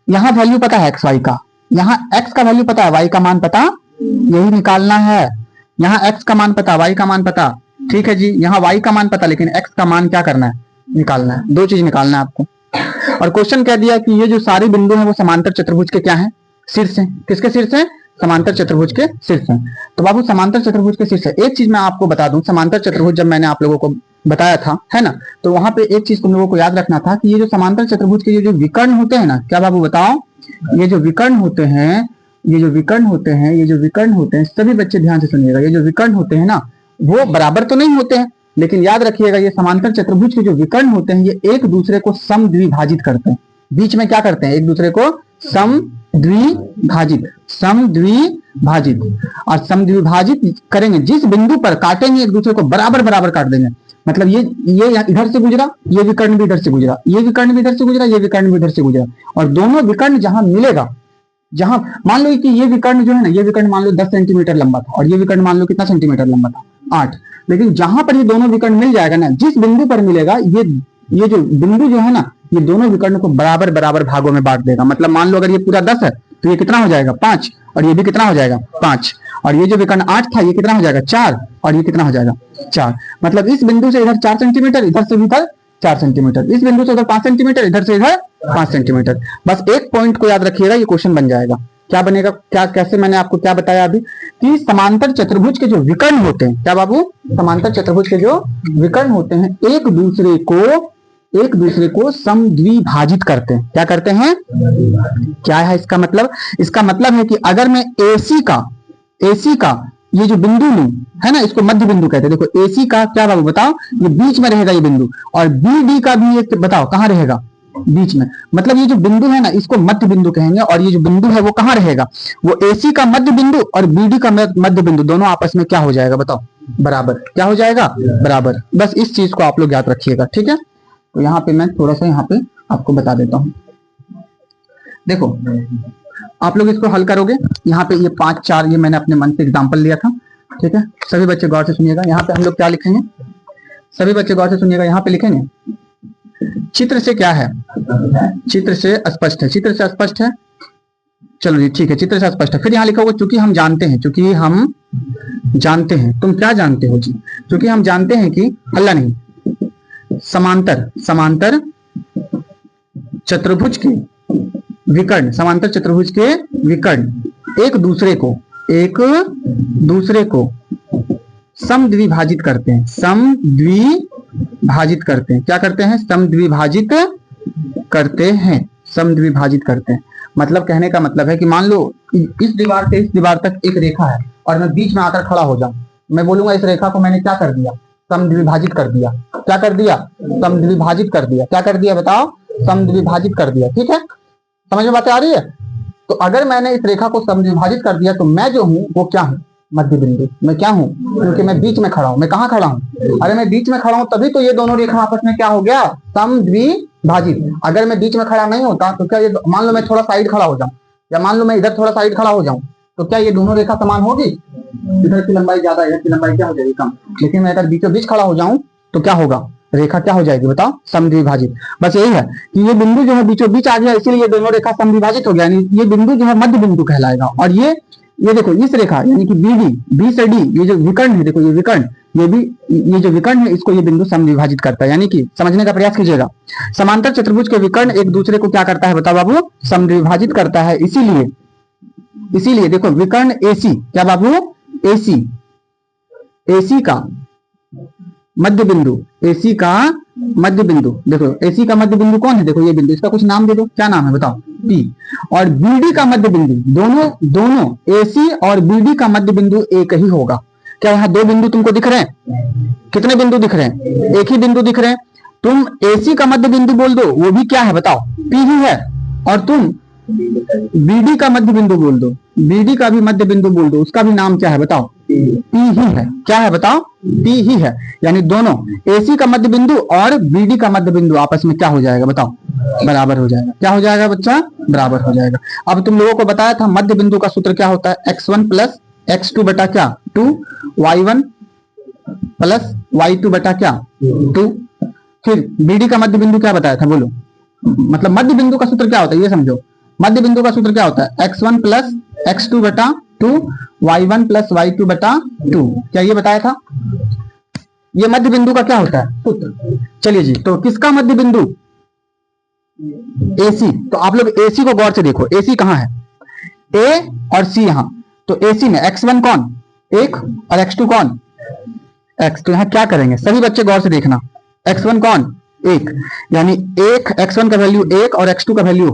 यहाँ वैल्यू पता है x y का, यहाँ x का वैल्यू पता है, y का मान पता, यही निकालना है। यहाँ x का मान पता, y का मान पता, ठीक है जी। यहाँ y का मान पता, लेकिन x का मान क्या करना है? निकालना है। दो चीज निकालना है आपको। और क्वेश्चन कह दिया कि ये जो सारे बिंदु हैं वो समांतर चतुर्भुज के क्या हैं? शीर्ष हैं। किसके शीर्ष हैं? समांतर चतुर्भुज के शीर्ष हैं। तो बाबू समांतर चतुर्भुज के शीर्ष है। एक चीज मैं आपको बता दूं, समांतर चतुर्भुज जब मैंने आप लोगों को बताया था, है ना, तो वहां पे एक चीज तुम लोगों को याद रखना था कि ये जो समांतर चतुर्भुज के ये जो विकर्ण होते हैं ना, क्या बाबू बताओ? ये जो विकर्ण होते हैं, ये जो विकर्ण होते हैं, ये जो विकर्ण होते हैं, सभी बच्चे ध्यान से सुनिएगा, ये जो विकर्ण होते हैं ना, वो बराबर तो नहीं होते हैं, लेकिन याद रखिएगा ये समांतर चतुर्भुज के जो विकर्ण होते हैं ये एक दूसरे को समद्विभाजित करते हैं। बीच में क्या करते हैं? एक दूसरे को समद्विभाजित, समद्विभाजित। और समद्विभाजित करेंगे, जिस बिंदु पर काटेंगे एक दूसरे को बराबर बराबर काट देंगे। मतलब ये इधर से गुजरा, ये विकर्ण भी इधर से गुजरा, ये विकर्ण भी इधर से गुजरा, ये विकर्ण भी इधर से गुजरा, और दोनों विकर्ण जहां मिलेगा, जहां मान लो कि ये विकर्ण जो है ना, ये विकर्ण मान लो 10 सेंटीमीटर लंबा था और ये विकर्ण मान लो कितना सेंटीमीटर लंबा था? 8। लेकिन जहां पर ये दोनों विकर्ण मिल जाएगा ना, जिस बिंदु पर मिलेगा, ये जो बिंदु जो है ना, ये दोनों विकर्ण को बराबर बराबर भागों में बांट देगा। मतलब मान लो अगर ये पूरा 10 है तो ये कितना हो जाएगा? 5, और ये भी कितना हो जाएगा? 5। और ये जो विकर्ण 8 था ये कितना हो जाएगा? 4, और ये कितना हो जाएगा? 4। मतलब इस बिंदु से इधर 4 सेंटीमीटर, इधर से इधर 4 सेंटीमीटर, इस बिंदु से उधर 5 सेंटीमीटर, इधर से इधर 5 सेंटीमीटर। बस एक पॉइंट को याद रखिएगा, ये क्वेश्चन बन जाएगा। क्या बनेगा? क्या, कैसे? मैंने आपको क्या बताया अभी कि समांतर चतुर्भुज के जो विकर्ण होते हैं, क्या बाबू? समांतर चतुर्भुज के जो विकर्ण होते हैं एक दूसरे को समद्विभाजित करते हैं। क्या करते हैं? क्या है इसका मतलब? इसका मतलब है कि अगर मैं AC का ये जो बिंदु लूं, है ना, इसको मध्य बिंदु कहते हैं। देखो AC का क्या बाबू बताओ? ये बीच में रहेगा ये बिंदु, और BD का भी एक बताओ कहां रहेगा? बीच में। मतलब ये जो बिंदु है ना, इसको मध्य बिंदु कहेंगे, और ये जो बिंदु है वो कहां रहेगा? वो AC का मध्य बिंदु और BD का मध्य बिंदु दोनों आपस में क्या हो जाएगा बताओ? बराबर। क्या हो जाएगा? बराबर। बस इस चीज को आप लोग याद रखिएगा, ठीक है। तो यहाँ पे मैं थोड़ा सा यहाँ पे आपको बता देता हूँ। देखो आप लोग इसको हल करोगे, यहाँ पे ये 5, 4 ये मैंने अपने मन से एग्जांपल लिया था, ठीक है। सभी बच्चे गौर से सुनिएगा। यहाँ पे हम लोग क्या लिखेंगे? सभी बच्चे गौर से सुनिएगा। यहाँ पे लिखेंगे चित्र से क्या है? चित्र से स्पष्ट है। चित्र से स्पष्ट है, चलो जी ठीक है, चित्र से स्पष्ट है। फिर यहाँ लिखोगे चूंकि हम जानते हैं, चूंकि हम जानते हैं। तुम क्या जानते हो जी? चूंकि हम जानते हैं कि अल्लाह नहीं, समांतर चतुर्भुज के विकर्ण, समांतर चतुर्भुज के विकर्ण एक दूसरे को समद्विभाजित करते हैं। समद्विभाजित करते हैं। क्या करते हैं? समद्विभाजित करते हैं। मतलब कहने का मतलब है कि मान लो इस दीवार से इस दीवार तक एक रेखा है और मैं बीच में आकर खड़ा हो जाऊं, मैं बोलूंगा इस रेखा को मैंने क्या कर दिया? समद्विभाजित कर दिया। क्या कर दिया? समद्विभाजित कर दिया। क्या कर दिया बताओ? समद्विभाजित कर दिया। ठीक है, समझ में बातें आ रही है? तो अगर मैंने इस रेखा को समद्विभाजित कर दिया तो मैं जो हूं वो क्या हूं? मध्य बिंदु। मैं क्या हूं? क्योंकि मैं बीच में खड़ा हूं। मैं कहां खड़ा हूं? अरे मैं बीच में खड़ा हूं, तभी तो ये दोनों रेखा आपस में क्या हो गया? समद्विभाजित। अगर मैं बीच में खड़ा नहीं होता तो क्या ये, मान लो मैं थोड़ा साइड खड़ा हो जाऊं, या मान लो मैं इधर थोड़ा साइड खड़ा हो जाऊं, तो क्या ये दोनों रेखा समान होगी? इधर की लंबाई ज्यादा है, इधर की लंबाई क्या हो जाएगी, कम। लेकिन मैं अगर बीचों बीच खड़ा हो जाऊं तो क्या होगा, रेखा क्या हो जाएगी बताओ, समद्विभाजित। बस यही है कि ये बिंदु जो है बीचों बीच आ गया, इसीलिए ये दोनों रेखा समद्विभाजित हो गया, यानी ये बिंदु जो है मध्य बिंदु कहलाएगा। और ये देखो इस रेखा यानी कि बीडी, बी से डी, ये जो विकर्ण है, देखो ये विकर्ण, ये भी, ये जो विकर्ण है इसको ये बिंदु समद्विभाजित करता है। यानी कि समझने का प्रयास कीजिएगा, समांतर चतुर्भुज के विकर्ण एक दूसरे को क्या करता है बताओ बाबू, समद्विभाजित करता है। इसीलिए देखो विकर्ण एसी, क्या बाबू, एसी का मध्य बिंदु, एसी का मध्य बिंदु, देखो एसी का मध्य बिंदु कौन है, देखो ये बिंदु, इसका कुछ नाम दे दो, क्या नाम है बताओ, पी। और बीडी का मध्य बिंदु, दोनों एसी और बीडी का मध्य बिंदु एक ही होगा। क्या यहाँ दो बिंदु तुमको दिख रहे हैं, कितने बिंदु दिख रहे हैं, एक ही बिंदु दिख रहे हैं। तुम एसी का मध्य बिंदु बोल दो, वो भी क्या है बताओ, पी ही है। और तुम बीडी का मध्य बिंदु बोल दो, बीडी का भी मध्य बिंदु बोल दो, उसका भी नाम क्या है बताओ, पी ही है। क्या है बताओ, पी ही है। यानी दोनों एसी का मध्य बिंदु और बीडी का मध्य बिंदु आपस में क्या हो जाएगा बताओ, बराबर हो जाएगा। क्या हो जाएगा बच्चा, बराबर हो जाएगा। अब तुम लोगों को बताया था मध्य बिंदु का सूत्र क्या होता है, x1 प्लस x2 बटा क्या 2, y1 प्लस y2 बटा क्या 2। फिर बीडी का मध्य बिंदु क्या बताया था बोलो, मतलब मध्य बिंदु का सूत्र क्या होता है ये समझो। मध्य बिंदु का सूत्र क्या होता है, x1 प्लस x2 बटा 2, y1 प्लस y2 बटा 2। क्या ये बताया था, ये मध्य बिंदु का क्या होता है सूत्र। चलिए जी, तो किसका मध्य बिंदु, AC। तो आप लोग AC को गौर से देखो, AC कहां है, A और C यहां। तो AC में x1 कौन, 1 और x2 कौन, x। तो यहां क्या करेंगे सभी बच्चे गौर से देखना, x1 कौन 1, यानी 1 x1 का वैल्यू 1 और x2 का वैल्यू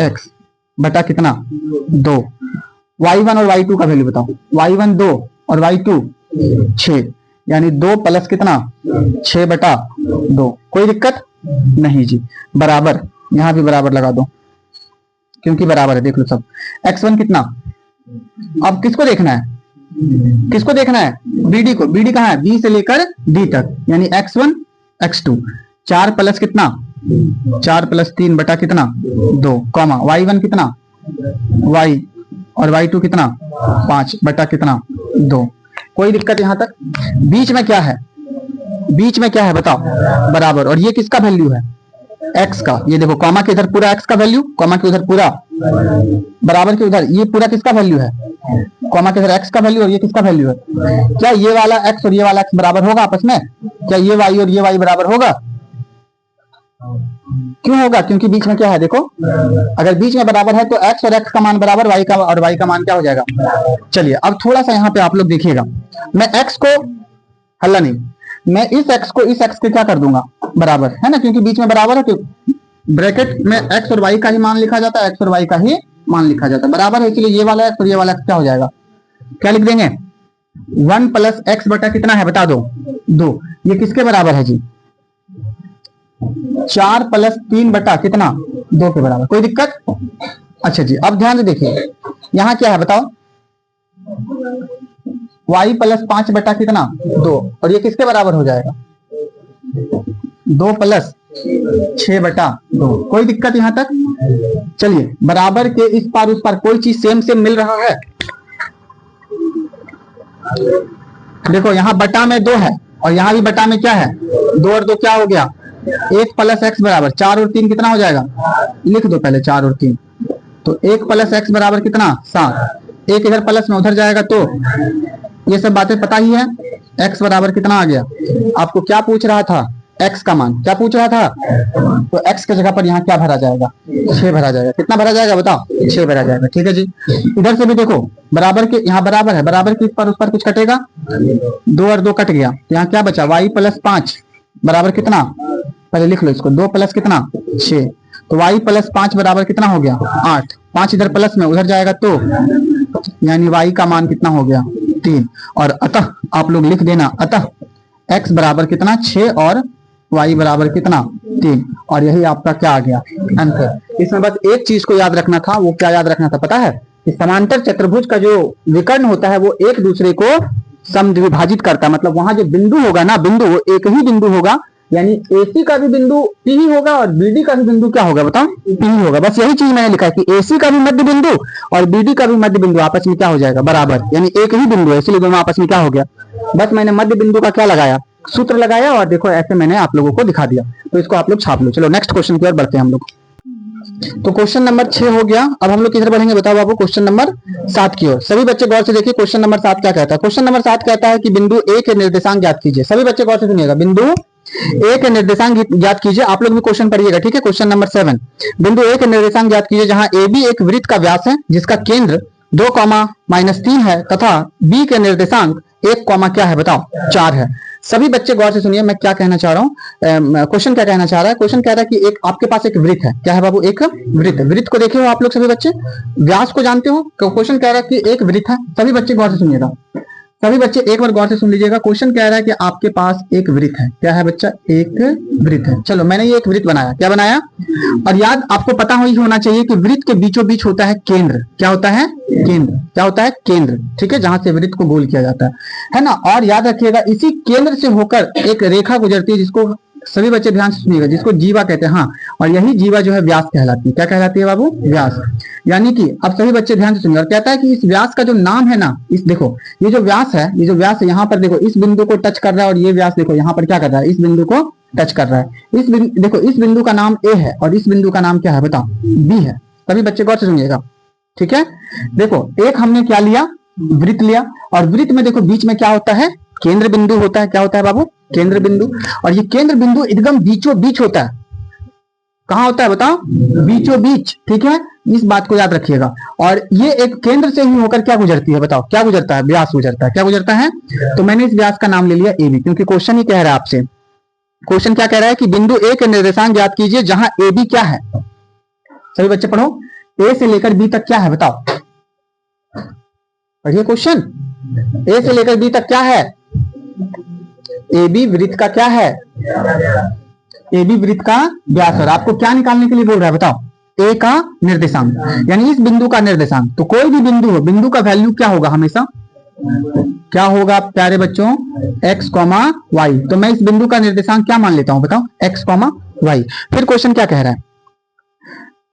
x बटा कितना 2। y1 और y2 का वैल्यू बताओ, y1 2 और y2 6, यानी 2 प्लस कितना 6 बटा 2। कोई दिक्कत नहीं जी, बराबर, यहां भी बराबर लगा दो क्योंकि बराबर है। देख लो सब, x1 कितना, अब किसको देखना है, किसको देखना है, बीडी को। बीडी कहां है, बी से लेकर डी तक, यानी x1 x2 4 प्लस कितना 4 प्लस 3 बटा कितना 2, कॉमा y1 कितना y और y2 कितना 5 बटा कितना 2। कोई दिक्कत यहां तक। बीच में क्या है, बीच में क्या है बताओ, बराबर। और ये किसका वैल्यू है, x का। ये देखो कॉमा के इधर पूरा x का वैल्यू, कॉमा के उधर पूरा, बराबर के उधर ये पूरा किसका वैल्यू है, कॉमा के इधर x का वैल्यू और ये किसका वैल्यू है। क्या ये वाला x और ये वाला x बराबर होगा आपस में, क्या ये y और ये y बराबर होगा, क्यों होगा, क्योंकि बीच में क्या है देखो, अगर बीच में बराबर है तो x और x का मान बराबर, y का और y का मान क्या हो जाएगा। चलिए अब थोड़ा सा यहाँ पे आप लोग देखिएगा, मैं x को, हल्ला नहीं, मैं इस x को इस x के क्या कर दूंगा बराबर, है ना, क्योंकि बीच में बराबर है तो ब्रैकेट में x और y का ही मान लिखा जाता है, x और y का ही मान लिखा जाता है, बराबर है, इसलिए ये वाला x और ये वाला x क्या हो जाएगा, क्या लिख देंगे 1 प्लस x बटा कितना है बता दो 2। ये किसके बराबर है जी, 4 प्लस 3 बटा कितना 2 के बराबर। कोई दिक्कत। अच्छा जी, अब ध्यान से देखिए यहां क्या है बताओ, y प्लस 5 बटा कितना 2, और ये किसके बराबर हो जाएगा 2 प्लस 6 बटा 2। कोई दिक्कत यहां तक। चलिए बराबर के इस पार उस पार कोई चीज सेम सेम मिल रहा है, देखो यहाँ बटा में 2 है और यहाँ भी बटा में क्या है 2 और 2 क्या हो गया 1 प्लस एक्स बराबर 4 और 3 कितना हो जाएगा, लिख दो पहले 4 और 3, तो 1 प्लस एक्स बराबर कितना 7, एक इधर प्लस में उधर जाएगा, तो ये सब बातें पता ही है। x बराबर कितना आ गया, आपको क्या पूछ रहा था, x का मान क्या पूछ रहा था, तो x की जगह पर यहाँ क्या भरा जाएगा 6 भरा जाएगा। कितना भरा जाएगा बताओ 6 भरा जाएगा। ठीक है जी, इधर से भी देखो बराबर के, यहाँ बराबर है, बराबर के इस पर उस पर कुछ कटेगा, 2 और 2 कट गया, तो यहाँ क्या बचा y प्लस 5 बराबर कितना, पहले लिख लो इसको, 2 प्लस कितना 6, तो y प्लस 5 बराबर कितना हो गया 8, 5 इधर प्लस में उधर जाएगा तो यानी y का मान कितना हो गया 3। और अतः आप लोग लिख देना, अतः x बराबर कितना 6 और y बराबर कितना 3, और यही आपका क्या आ गया आंसर। इसमें बस एक चीज को याद रखना था, वो क्या याद रखना था पता है, कि समांतर चतुर्भुज का जो विकर्ण होता है वो एक दूसरे को समद्विभाजित करता है, मतलब वहां जो बिंदु होगा ना, बिंदु वो एक ही बिंदु होगा यानी AC का भी बिंदु P ही होगा और BD का भी बिंदु क्या होगा बताओ, P ही होगा। बस यही चीज मैंने लिखा है कि AC का भी मध्य बिंदु और BD का भी मध्य बिंदु आपस में क्या हो जाएगा, बराबर, यानी एक ही बिंदु है, इसलिए दोनों आपस में क्या हो गया। बस मैंने मध्य बिंदु का क्या लगाया, सूत्र लगाया, और देखो ऐसे मैंने आप लोगों को दिखा दिया। तो इसको आप लोग छाप लो। चलो नेक्स्ट क्वेश्चन की ओर बढ़ते हैं हम लोग। तो क्वेश्चन नंबर 6 हो गया। अब हम लोग किधर बढ़ेंगे बताओ बाबू, क्वेश्चन नंबर 7 की ओर। सभी बच्चे गौर से देखिए क्वेश्चन नंबर 7 क्या कहता है। क्वेश्चन नंबर 7 कहता है कि बिंदु ए के निर्देशांक ज्ञात कीजिए। सभी बच्चे गौर से सुनिएगा, बिंदु ए के निर्देशांक ज्ञात कीजिए। आप लोग भी क्वेश्चन पढ़िएगा, ठीक है। क्वेश्चन नंबर 7, बिंदु ए के निर्देशांक ज्ञात कीजिए जहां ए बी एक वृत्त का व्यास है जिसका केंद्र 2, -3 है तथा बी के निर्देशांक 1, क्या है बताओ, 4 है। सभी बच्चे गौर से सुनिए, मैं क्या कहना चाह रहा हूँ। क्वेश्चन क्या कहना चाह रहा है, क्वेश्चन कह रहा है कि एक आपके पास एक वृत्त है। क्या है बाबू, एक वृत्त। वृत्त को देखे हो आप लोग सभी बच्चे, व्यास को जानते हो। क्वेश्चन कह रहा है कि एक वृत्त है। सभी बच्चे गौर से सुनिएगा, सभी बच्चे एक बार गौर से सुन लीजिएगा। क्वेश्चन कह रहा है कि आपके पास एक वृत्त है। क्या है बच्चा, एक वृत्त है। चलो मैंने ये एक वृत्त बनाया, क्या बनाया, और याद आपको पता ही होना चाहिए कि वृत्त के बीचों बीच होता है केंद्र। क्या होता है, केंद्र। क्या होता है, केंद्र, ठीक है, जहां से वृत्त को गोल किया जाता है ना। और याद रखिएगा इसी केंद्र से होकर एक रेखा गुजरती है जिसको सभी बच्चे ध्यान से सुनिएगा, जिसको जीवा कहते हैं। हाँ, और यही जीवा जो है व्यास कहलाती है। क्या कहलाती है बाबू, व्यास। यानी कि अब सभी बच्चे ध्यान से सुनिए, और कहता है कि इस व्यास का जो नाम है ना, इस देखो ये जो व्यास है, ये जो व्यास है यहाँ पर देखो इस बिंदु को टच कर रहा है, और ये व्यास देखो यहाँ पर क्या कर रहा है, इस बिंदु को टच कर रहा है। इस बिंदु देखो, इस बिंदु का नाम ए है और इस बिंदु का नाम क्या है बताओ, बी है। सभी बच्चे गौर से सुनिएगा, ठीक है। देखो एक हमने क्या लिया, वृत्त लिया, और वृत्त में देखो बीच में क्या होता है, केंद्र बिंदु होता है। क्या होता है बाबू, केंद्र बिंदु। और ये केंद्र बिंदु एकदम बीचों बीच होता है। कहां होता है बताओ, बीचों बीच, ठीक है, इस बात को याद रखिएगा। और ये एक केंद्र से ही होकर क्या गुजरती है बताओ, क्या गुजरता है, व्यास गुजरता है। क्या गुजरता है, तो मैंने इस व्यास का नाम ले लिया ए बी, क्योंकि क्वेश्चन ही कह रहा है आपसे। क्वेश्चन क्या कह रहा है कि बिंदु ए के निर्देशांक ज्ञात कीजिए जहां ए बी क्या है। सभी बच्चे पढ़ो, ए से लेकर बी तक क्या है बताओ, पढ़िए क्वेश्चन। ए से लेकर बी तक क्या है, ए बी वृत्त का क्या है, ए बी वृत्त का व्यास। और आपको क्या निकालने के लिए बोल रहा है बताओ, ए का निर्देशांक, यानी इस बिंदु का निर्देशांक। तो कोई भी बिंदु हो, बिंदु का वैल्यू क्या होगा हमेशा, क्या होगा प्यारे बच्चों, x, y। तो मैं इस बिंदु का निर्देशांक क्या मान लेता हूं बताओ, x, y। फिर क्वेश्चन क्या कह रहा है,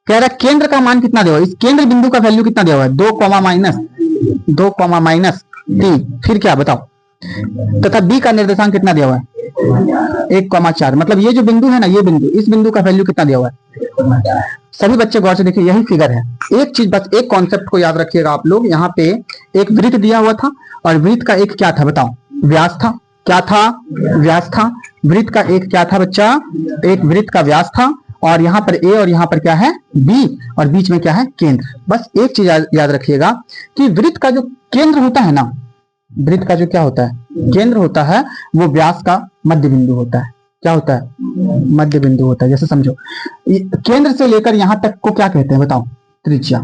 कह रहा है केंद्र का मान कितना दिया हुआ है, इस केंद्र बिंदु का वैल्यू कितना दिया हुआ है, 2, फिर क्या बताओ, तथा बी का निर्देशांक कितना दिया हुआ है, 1, 4। मतलब ये जो बिंदु है ना, ये बिंदु, इस बिंदु का वैल्यू कितना दिया हुआ है। सभी बच्चे गौर से देखिए, यही फिगर है। एक चीज बस, एक कॉन्सेप्ट को याद रखिएगा आप लोग। यहाँ पे एक वृत्त दिया हुआ था और वृत्त का एक क्या था बताओ, व्यास था। क्या था, व्यास था। वृत्त का एक क्या था बच्चा, एक वृत्त का व्यास था, और यहाँ पर ए और यहाँ पर क्या है, बी, और बीच में क्या है, केंद्र। बस एक चीज याद रखिएगा कि वृत्त का जो केंद्र होता है ना, वृत्त का जो क्या होता है, केंद्र होता है, वो व्यास का मध्य बिंदु होता है। क्या होता है, मध्य बिंदु होता है। जैसे समझो, केंद्र से लेकर यहां तक को क्या कहते हैं बताओ, त्रिज्या।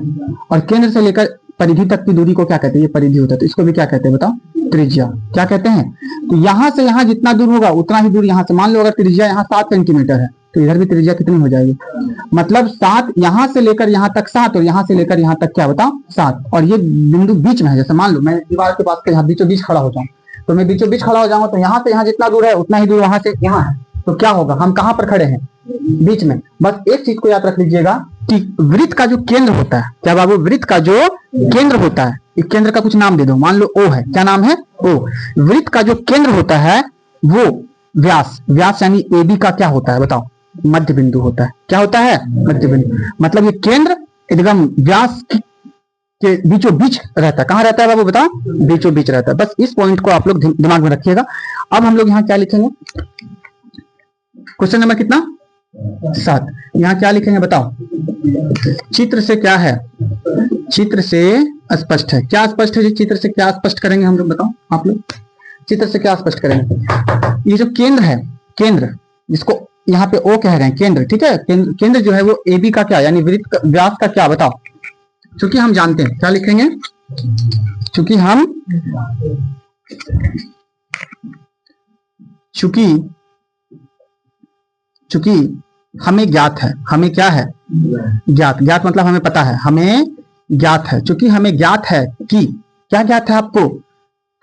और केंद्र से लेकर परिधि तक की दूरी को क्या कहते हैं, ये परिधि होता है, तो इसको भी क्या कहते हैं बताओ, त्रिज्या। क्या कहते हैं, तो यहां से यहां जितना दूर होगा उतना ही दूर यहां से। मान लो अगर त्रिज्या यहाँ 7 सेंटीमीटर है, तो इधर भी त्रिज्या कितनी हो जाएगी, मतलब 7, यहां से लेकर यहां तक 7, और यहां से लेकर यहां तक क्या बताओ, 7। और ये बिंदु बीच में है। जैसे मान लो मैं दीवार के पास यहाँ बीचों बीच खड़ा हो जाऊं, तो मैं बीचों बीच खड़ा हो जाऊंगा, तो यहाँ से यहाँ जितना दूर है उतना ही दूर वहां से यहाँ है। तो क्या होगा, हम कहां पर खड़े हैं, बीच में। बस एक चीज को याद रख लीजिएगा कि वृत्त का जो केंद्र होता है, क्या बाबू, वृत्त का जो केंद्र होता है, इस केंद्र का कुछ नाम दे दो, मान लो O है। क्या नाम है, O। वृत्त का जो केंद्र होता है वो व्यास, व्यास यानी AB का क्या होता है बताओ, मध्य बिंदु होता है। क्या होता है, मध्य बिंदु। मतलब ये केंद्र एकदम व्यास के बीचों बीच रहता है। कहां रहता है बाबू बताओ, बीचों बीच रहता है। बस इस पॉइंट को आप लोग दिमाग में रखिएगा। अब हम लोग यहाँ क्या लिखेंगे, क्वेश्चन नंबर कितना, 7। यहाँ क्या लिखेंगे बताओ, चित्र से क्या है, चित्र से स्पष्ट है। क्या स्पष्ट है, चित्र से क्या स्पष्ट करेंगे हम लोग बताओ, आप लोग चित्र से क्या स्पष्ट करेंगे। ये जो केंद्र है, केंद्र जिसको यहाँ पे O कह रहे हैं, केंद्र, ठीक है। केंद्र जो है वो AB का क्या, यानी वृत्त का व्यास का क्या बताओ। चूंकि हम जानते हैं, क्या लिखेंगे, चूंकि हमें ज्ञात है, हमें क्या है, ज्ञात। ज्ञात मतलब हमें पता है, हमें ज्ञात है। चूंकि हमें ज्ञात है कि क्या ज्ञात है आपको,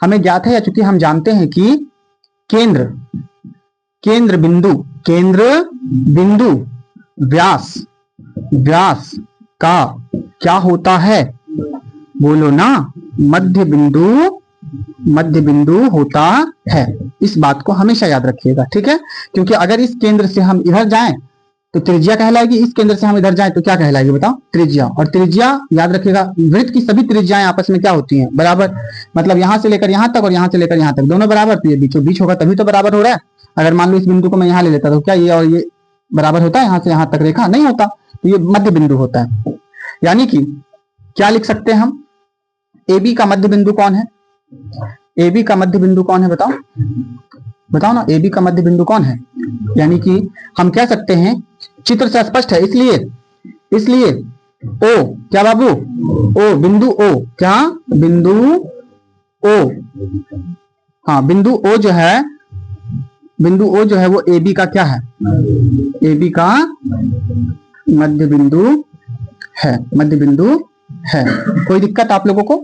हमें ज्ञात है, या चूंकि हम जानते हैं कि केंद्र बिंदु, केंद्र बिंदु व्यास, व्यास का क्या होता है? बोलो ना, मध्य बिंदु, मध्य बिंदु होता है। इस बात को हमेशा याद रखिएगा, ठीक है? क्योंकि अगर इस केंद्र से हम इधर जाएं तो त्रिज्या कहलाएगी, इस केंद्र से हम इधर जाएं तो क्या कहलाएगी बताओ? त्रिज्या। और त्रिज्या याद रखिएगा, वृत्त की सभी त्रिज्याएं आपस में क्या होती हैं? बराबर। मतलब यहां से लेकर यहां तक और यहां से लेकर यहां तक दोनों बराबर, तो ये बीचों बीच होगा तभी तो बराबर हो रहा है। अगर मान लो इस बिंदु को मैं यहां ले लेता तो क्या ये और ये बराबर होता है? यहां से यहां तक रेखा नहीं होता, तो ये मध्य बिंदु होता है। यानी कि क्या लिख सकते हैं हम? ए बी का मध्य बिंदु कौन है? ए बी का मध्य बिंदु कौन है बताओ? बताओ ना, ए बी का मध्य बिंदु कौन है? यानी कि हम कह सकते हैं, चित्र से स्पष्ट है, इसलिए इसलिए ओ, क्या बाबू? ओ, बिंदु ओ, क्या बिंदु ओ, हाँ बिंदु ओ जो है, बिंदु ओ जो है वो ए बी का क्या है? ए बी का मध्य बिंदु है, मध्य बिंदु है। कोई दिक्कत आप लोगों को?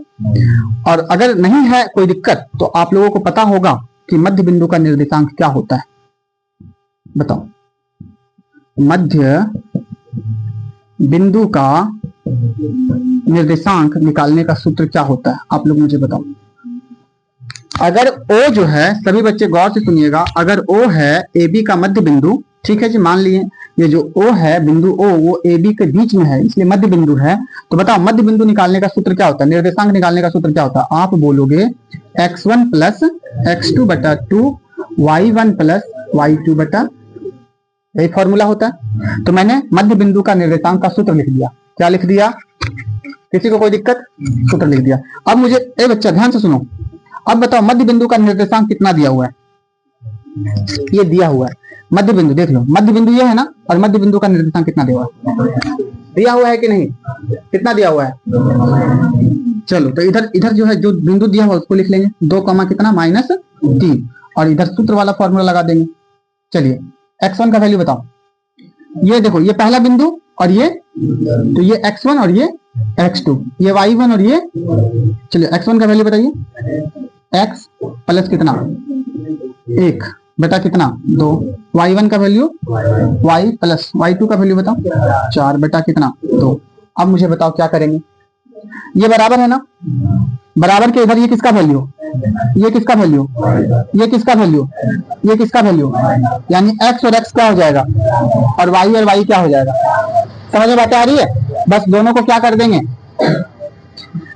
और अगर नहीं है कोई दिक्कत तो आप लोगों को पता होगा कि मध्य बिंदु का निर्देशांक क्या होता है। बताओ, मध्य बिंदु का निर्देशांक निकालने का सूत्र क्या होता है? आप लोग मुझे बताओ। अगर O जो है, सभी बच्चे गौर से सुनिएगा, अगर O है ए बी का मध्य बिंदु, ठीक है जी, मान लिए ये जो O है, बिंदु O वो ए बी के बीच में है, इसलिए मध्य बिंदु है। तो बताओ मध्य बिंदु निकालने का सूत्र क्या होता है? निर्देशांक निकालने का सूत्र क्या होता है? आप बोलोगे x1 प्लस x2 बटा 2 y1 प्लस y2 बटा, यही फॉर्मूला होता है। तो मैंने मध्य बिंदु का निर्देशांक का सूत्र लिख दिया। क्या लिख दिया? किसी को कोई दिक्कत? सूत्र लिख दिया। अब मुझे, ए बच्चा ध्यान से सुनो, अब बताओ मध्य बिंदु का निर्देशांक कितना दिया हुआ है? ये दिया हुआ है मध्य बिंदु, देख लो मध्य बिंदु ये है ना, और मध्य बिंदु का निर्देशांक कितना दिया हुआ है? दिया हुआ है कि नहीं? कितना दिया हुआ है? चलो तो इधर इधर जो है, जो बिंदु दिया हुआ उसको लिख लेंगे, 2 कॉमा कितना -3, और इधर सूत्र वाला फॉर्मूला लगा देंगे। चलिए x1 का वैल्यू बताओ। ये देखो, ये पहला बिंदु और ये, तो ये x1 और ये x2, ये y1 और ये, चलिए x1 का वैल्यू बताइए। x प्लस कितना 1 बटा कितना 2, y1 का वैल्यू y प्लस y2 का वैल्यू बताओ 4 बटा कितना 2। अब मुझे बताओ क्या करेंगे? ये बराबर है ना, बराबर के इधर ये किसका वैल्यू, ये किसका वैल्यू, ये किसका वैल्यू, ये किसका वैल्यू, यानी x और x क्या हो जाएगा, और y और y क्या हो जाएगा। समझ में बात आ रही है? बस दोनों को क्या कर देंगे,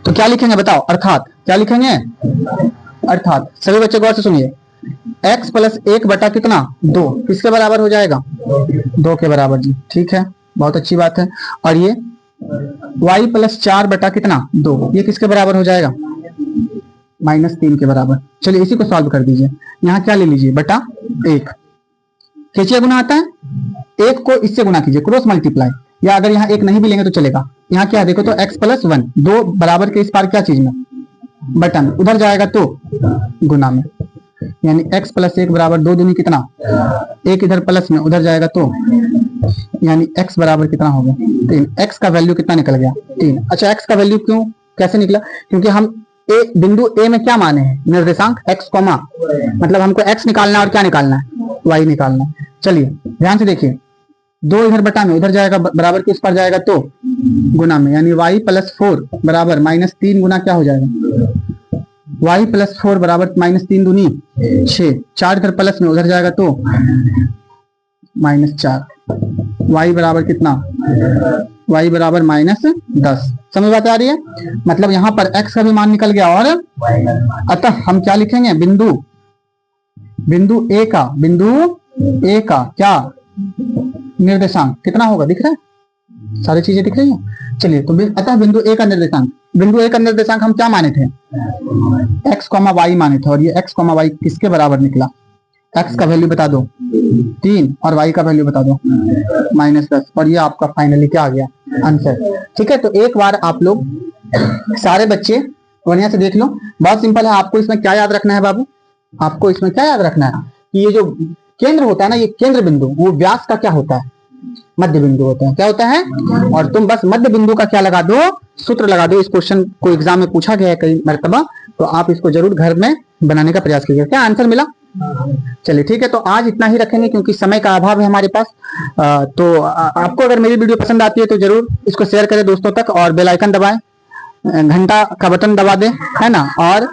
तो क्या लिखेंगे बताओ? अर्थात क्या लिखेंगे? अर्थात सभी बच्चे गौर से सुनिए, x प्लस 1 बटा कितना 2 किसके बराबर हो जाएगा? 2 के बराबर जी, ठीक है, बहुत अच्छी बात है। और ये y प्लस 4 बटा कितना 2, ये किसके बराबर हो जाएगा? -3 के बराबर। चलिए इसी को सॉल्व कर दीजिए। यहाँ क्या ले लीजिए? बटा 1, कैसे गुना आता है? 1 को इससे गुना कीजिए, क्रॉस मल्टीप्लाई, या अगर यहाँ 1 नहीं भी लेंगे तो चलेगा। यहाँ क्या देखो तो x प्लस 1, 2 बराबर के इस पार क्या चीज में, बटन, उधर जाएगा तो गुना में, यानी x प्लस 1 बराबर 2 दूनी कितना 1, इधर प्लस में उधर जाएगा तो, यानी x बराबर कितना हो गया 3। x का वैल्यू कितना निकल गया 3। अच्छा x का वैल्यू क्यों कैसे निकला? क्योंकि हम बिंदु A में क्या माने हैं? निर्देशांक x, मतलब हमको x निकालना है और क्या निकालना है? y निकालना है। चलिए ध्यान से देखिए, 2 इधर बटा में उधर जाएगा, बराबर के इस पर जाएगा तो गुना में, यानी y प्लस 4 बराबर -3 गुना क्या हो जाएगा, y प्लस 4 बराबर -3 दूनी 6, 4 इधर प्लस में उधर जाएगा तो -4, y बराबर कितना, y बराबर -10। समझ बात आ रही है? मतलब यहाँ पर x का भी मान निकल गया, और अतः हम क्या लिखेंगे? बिंदु A का क्या निर्देशांक कितना होगा? दिख रहा है? सारी चीजें दिख रही हैं। चलिए तो अतः बिंदु A का निर्देशांक, बिंदु A का निर्देशांक हम क्या माने थे? x, y माने थे, और ये x, y किसके बराबर निकला? x का वैल्यू बता दो 3 और y का वैल्यू बता दो -10, और ये आपका फाइनली क्या आ गया? आंसर। ठीक है, तो एक बार आप लोग सारे बच्चे बढ़िया से देख लो। बहुत सिंपल है, आपको इसमें क्या याद रखना है बाबू? आपको इसमें क्या याद रखना है कि ये जो केंद्र होता है ना, ये केंद्र बिंदु, वो व्यास का क्या होता है? मध्य बिंदु होता है। क्या होता है? और तुम बस मध्य बिंदु का क्या लगा दो? सूत्र लगा दो। इस क्वेश्चन को एग्जाम में पूछा गया है कई मरतबा, तो आप इसको जरूर घर में बनाने का प्रयास कीजिए। क्या आंसर मिला? चलिए ठीक है, तो आज इतना ही रखेंगे क्योंकि समय का अभाव है हमारे पास। तो आपको अगर मेरी वीडियो पसंद आती है तो जरूर इसको शेयर करें दोस्तों तक, और बेल आइकन दबाएं, घंटा का बटन दबा दें, है ना, और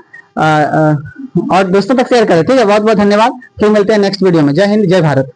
दोस्तों तक शेयर करें। ठीक है, बहुत बहुत धन्यवाद। फिर मिलते हैं नेक्स्ट वीडियो में। जय हिंद, जय भारत।